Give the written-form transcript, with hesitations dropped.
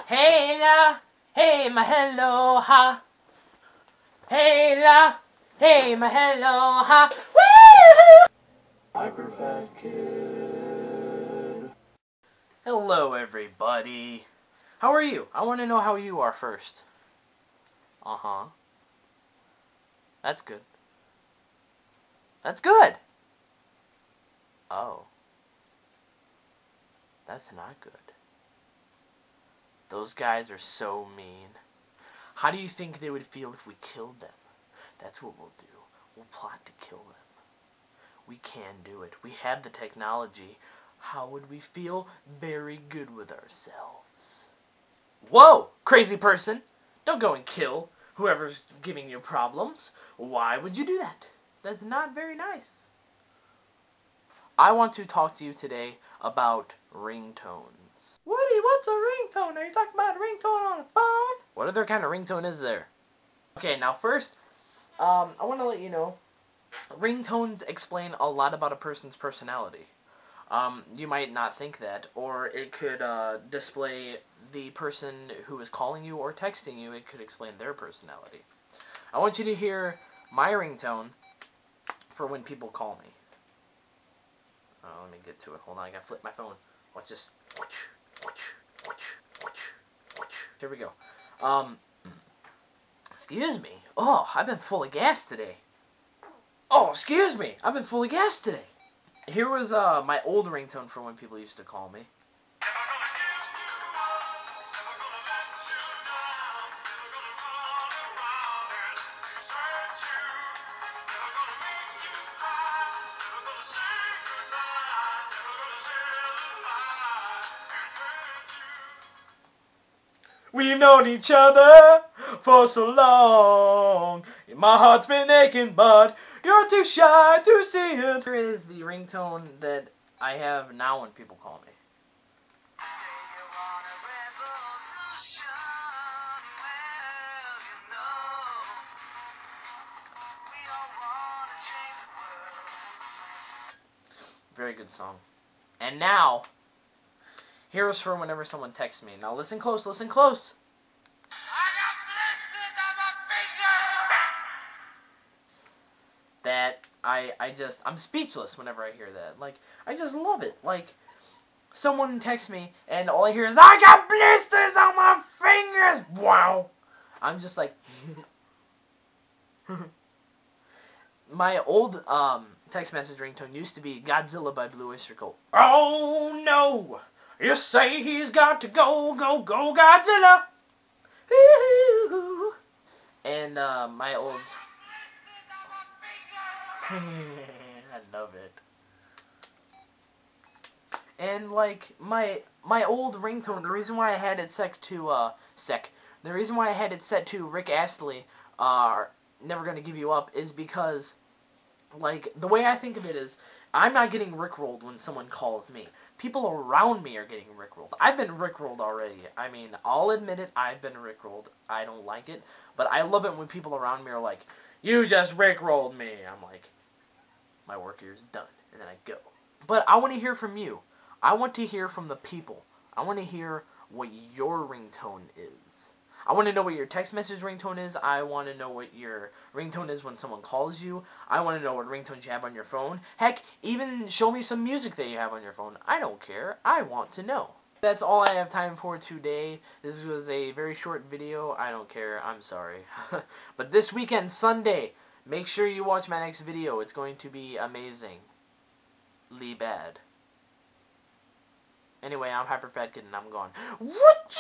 Hey la, hey my hello ha. Hey la, hey my hello ha. Woo! Hyperfat Kid. Hello everybody. How are you? I want to know how you are first. Uh-huh. That's good. That's good. Oh. That's not good. Those guys are so mean. How do you think they would feel if we killed them? That's what we'll do. We'll plot to kill them. We can do it. We have the technology. How would we feel? Very good with ourselves. Whoa! Crazy person! Don't go and kill whoever's giving you problems. Why would you do that? That's not very nice. I want to talk to you today about ringtones. Woody, what's a ringtone? Are you talking about a ringtone on a phone? What other kind of ringtone is there? Okay, now first, I want to let you know, ringtones explain a lot about a person's personality. You might not think that, or it could display the person who is calling you or texting you. It could explain their personality. I want you to hear my ringtone for when people call me. Oh, let me get to it. Hold on, I gotta flip my phone. Watch this. Here we go. Excuse me. Oh, I've been full of gas today. Oh, excuse me. I've been full of gas today. Here was my old ringtone for when people used to call me. We've known each other for so long. My heart's been aching, but you're too shy to see it. Here is the ringtone that I have now when people call me. Very good song. And now, here's for whenever someone texts me. Now listen close, listen close. That I'm speechless whenever I hear that. Like, I just love it. Like, someone texts me and all I hear is, I got blisters on my fingers! Wow! I'm just like, my old, text message ringtone used to be Godzilla by Blue Oyster Cult. Oh no! You say he's got to go, go, go, Godzilla! And, my old... I love it. And like my old ringtone, the reason why I had it set to the reason why I had it set to Rick Astley, Never Gonna Give You Up, is because like the way I think of it is I'm not getting rickrolled when someone calls me. People around me are getting rickrolled. I've been rickrolled already. I mean, I'll admit it, I've been rickrolled. I don't like it, but I love it when people around me are like, you just rickrolled me. I'm like, my work here is done, and then I go. But I want to hear from you. I want to hear from the people. I want to hear what your ringtone is. I want to know what your text message ringtone is. I want to know what your ringtone is when someone calls you. I want to know what ringtones you have on your phone. Heck, even show me some music that you have on your phone. I don't care. I want to know. That's all I have time for today. This was a very short video. I don't care. I'm sorry. But this weekend, Sunday, make sure you watch my next video. It's going to be amazing. Bad. Anyway, I'm Hyperfat Kid and I'm gone. What?